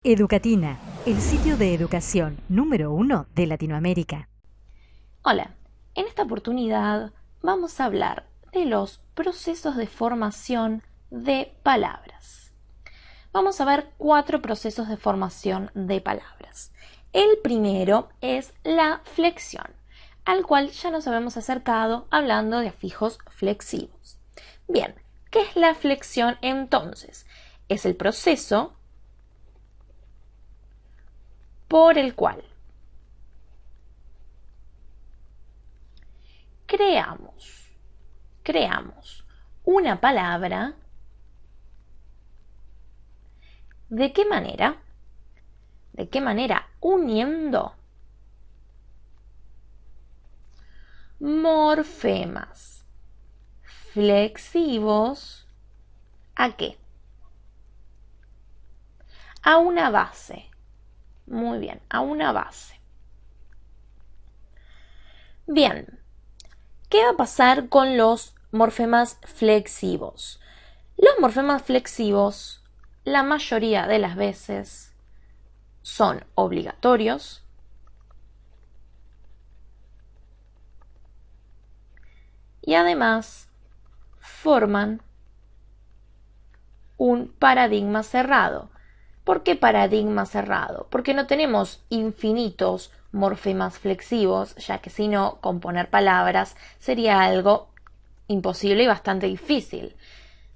Educatina, el sitio de educación número 1 de Latinoamérica. Hola, en esta oportunidad vamos a hablar de los procesos de formación de palabras. Vamos a ver 4 procesos de formación de palabras. El primero es la flexión, al cual ya nos habíamos acercado hablando de afijos flexivos. Bien, ¿qué es la flexión entonces? Es el proceso por el cual creamos una palabra. ¿De qué manera? ¿De qué manera? Uniendo morfemas flexivos. ¿A qué? A una base. Muy bien, a una base. Bien, ¿qué va a pasar con los morfemas flexivos? Los morfemas flexivos, la mayoría de las veces, son obligatorios y además forman un paradigma cerrado. ¿Por qué paradigma cerrado? Porque no tenemos infinitos morfemas flexivos, ya que si no, componer palabras sería algo imposible y bastante difícil.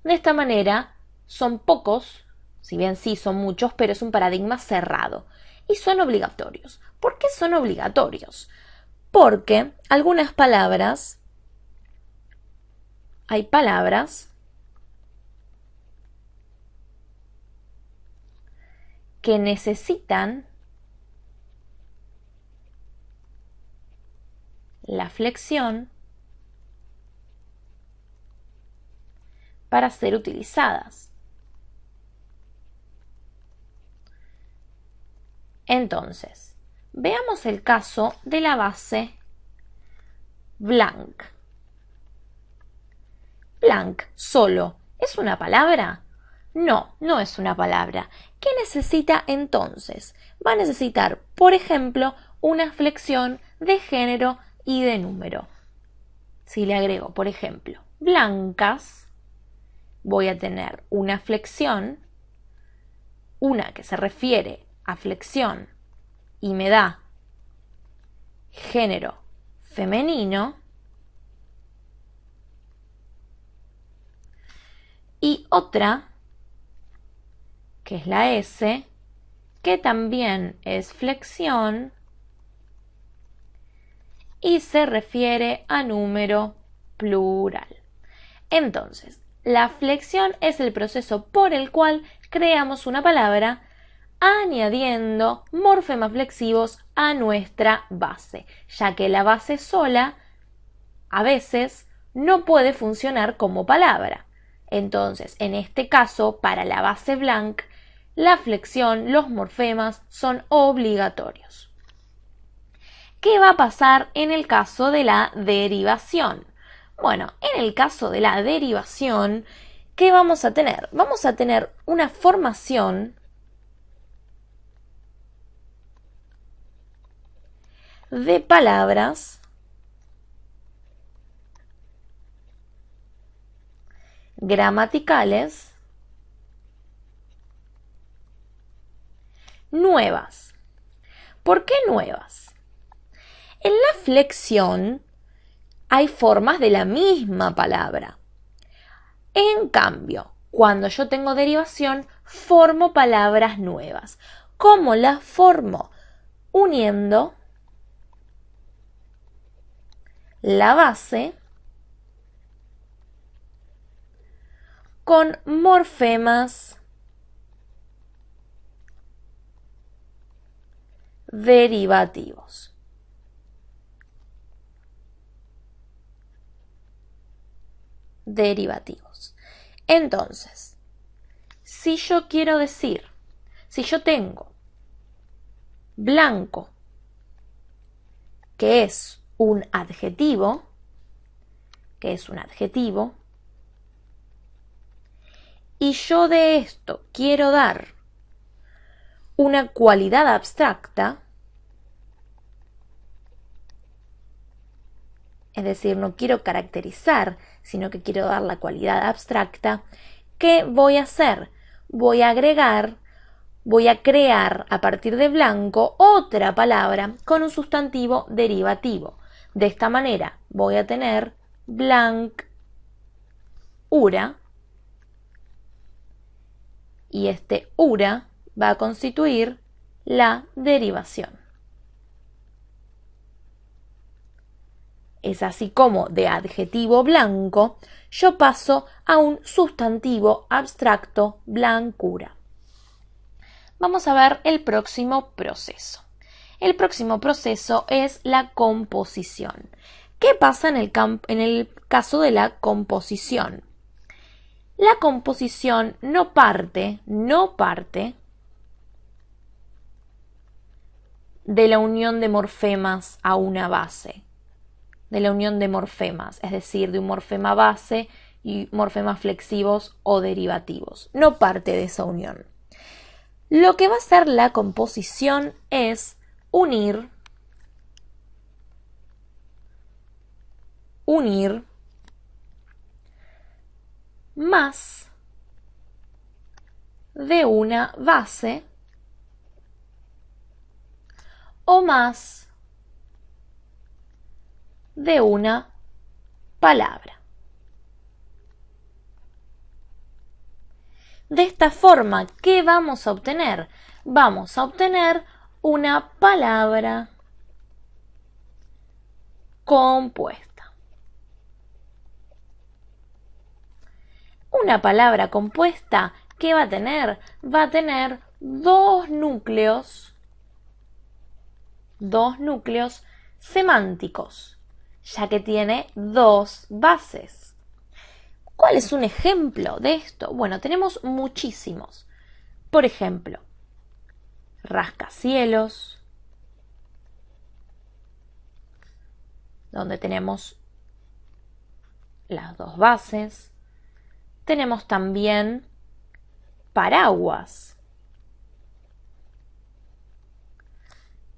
De esta manera, son pocos, si bien sí son muchos, pero es un paradigma cerrado. Y son obligatorios. ¿Por qué son obligatorios? Porque hay palabras que necesitan la flexión para ser utilizadas. Entonces, veamos el caso de la base blank. Blank solo, ¿es una palabra? No, no es una palabra. ¿Qué necesita entonces? Va a necesitar, por ejemplo, una flexión de género y de número. Si le agrego, por ejemplo, blancas, voy a tener una flexión, una que se refiere a flexión y me da género femenino, y otra, que es la S, que también es flexión y se refiere a número plural. Entonces, la flexión es el proceso por el cual creamos una palabra añadiendo morfemas flexivos a nuestra base, ya que la base sola a veces no puede funcionar como palabra. Entonces, en este caso, para la base blank, la flexión, los morfemas son obligatorios. ¿Qué va a pasar en el caso de la derivación? Bueno, en el caso de la derivación, ¿qué vamos a tener? Vamos a tener una formación de palabras gramaticales nuevas. ¿Por qué nuevas? En la flexión hay formas de la misma palabra. En cambio, cuando yo tengo derivación, formo palabras nuevas. ¿Cómo las formo? Uniendo la base con morfemas derivativos. Entonces, si yo quiero decir, si yo tengo blanco, que es un adjetivo, y yo de esto quiero dar una cualidad abstracta, es decir, no quiero caracterizar, sino que quiero dar la cualidad abstracta, ¿qué voy a hacer? Voy a agregar, voy a crear a partir de blanco otra palabra con un sustantivo derivativo. De esta manera voy a tener blancura y este ura va a constituir la derivación. Es así como de adjetivo blanco yo paso a un sustantivo abstracto blancura. Vamos a ver el próximo proceso. El próximo proceso es la composición. ¿Qué pasa en el caso de la composición? La composición no parte de la unión de morfemas a una base. De la unión de morfemas, es decir, de un morfema base y morfemas flexivos o derivativos. No parte de esa unión. Lo que va a hacer la composición es unir más de una base o más de una palabra. De esta forma, ¿qué vamos a obtener? Vamos a obtener una palabra compuesta. Una palabra compuesta, ¿qué va a tener? Va a tener dos núcleos semánticos, ya que tiene dos bases. ¿Cuál es un ejemplo de esto? Bueno, tenemos muchísimos. Por ejemplo, rascacielos, donde tenemos las dos bases. Tenemos también paraguas.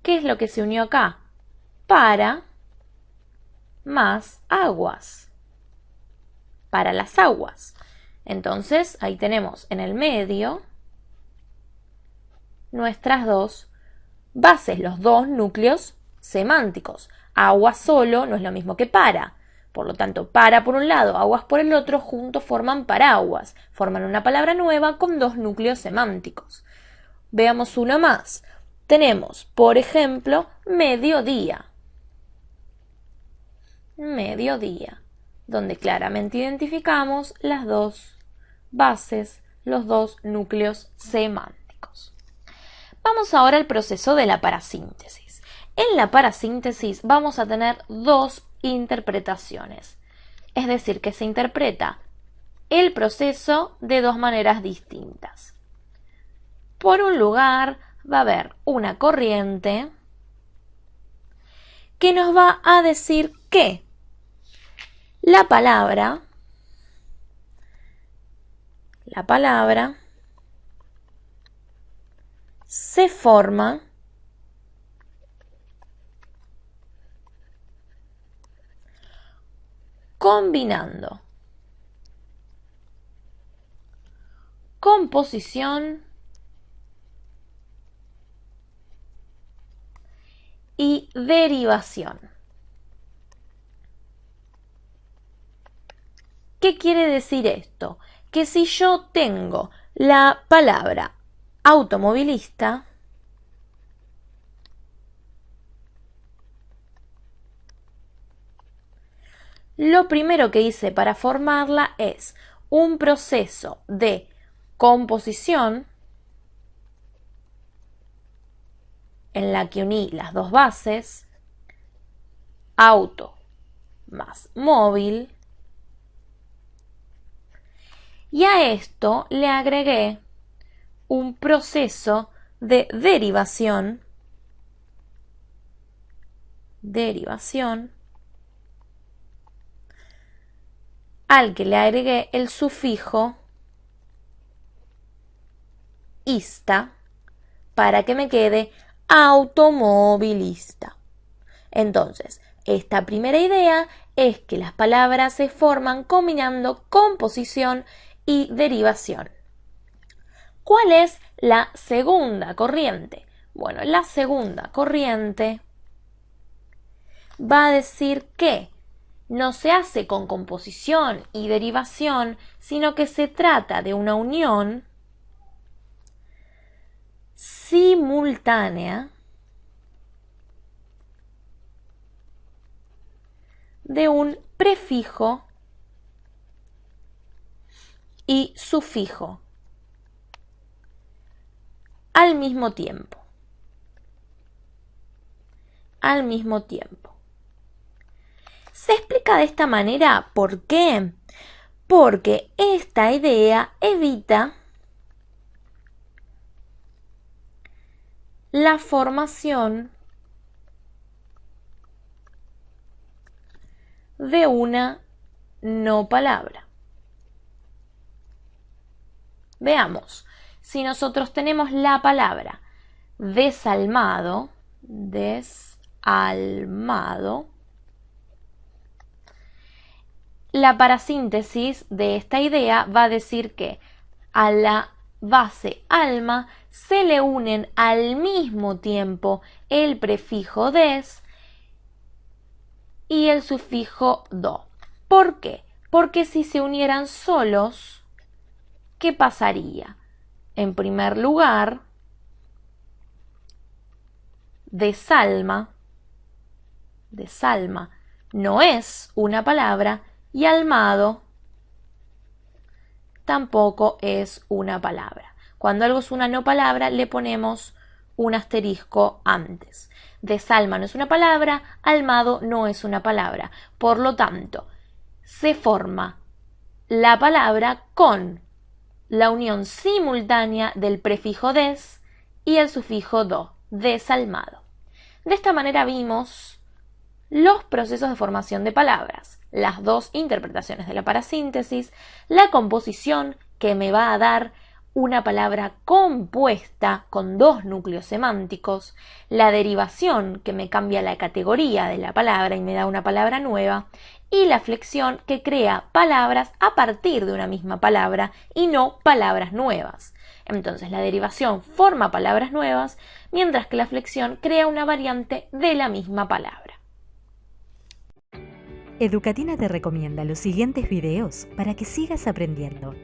¿Qué es lo que se unió acá? Para más aguas. Para las aguas. Entonces, ahí tenemos en el medio nuestras dos bases, los dos núcleos semánticos. Agua solo no es lo mismo que para. Por lo tanto, para por un lado, aguas por el otro, juntos forman paraguas. Forman una palabra nueva con dos núcleos semánticos. Veamos uno más. Tenemos, por ejemplo, mediodía. Mediodía, donde claramente identificamos las dos bases, los dos núcleos semánticos. Vamos ahora al proceso de la parasíntesis. En la parasíntesis vamos a tener dos interpretaciones, es decir, que se interpreta el proceso de dos maneras distintas. Por un lugar va a haber una corriente que nos va a decir que la palabra se forma combinando composición y derivación. ¿Qué quiere decir esto? Que si yo tengo la palabra automovilista, lo primero que hice para formarla es un proceso de composición en la que uní las dos bases, auto más móvil, y a esto le agregué un proceso de derivación al que le agregué el sufijo ista para que me quede automovilista. Entonces, esta primera idea es que las palabras se forman combinando composición y derivación. ¿Cuál es la segunda corriente? Bueno, la segunda corriente va a decir que no se hace con composición y derivación, sino que se trata de una unión simultánea de un prefijo y sufijo al mismo tiempo. Al mismo tiempo. Se explica de esta manera, ¿por qué? Porque esta idea evita la formación de una no palabra. Veamos, si nosotros tenemos la palabra desalmado, la parasíntesis de esta idea va a decir que a la base alma se le unen al mismo tiempo el prefijo des y el sufijo do. ¿Por qué? Porque si se unieran solos, ¿qué pasaría? En primer lugar, desalma no es una palabra y almado tampoco es una palabra. Cuando algo es una no palabra, le ponemos un asterisco antes. Desalma no es una palabra, almado no es una palabra. Por lo tanto, se forma la palabra con la unión simultánea del prefijo des y el sufijo do, desalmado. De esta manera vimos los procesos de formación de palabras, las dos interpretaciones de la parasíntesis, la composición que me va a dar una palabra compuesta con dos núcleos semánticos, la derivación que me cambia la categoría de la palabra y me da una palabra nueva, y la flexión que crea palabras a partir de una misma palabra y no palabras nuevas. Entonces la derivación forma palabras nuevas, mientras que la flexión crea una variante de la misma palabra. Educatina te recomienda los siguientes videos para que sigas aprendiendo.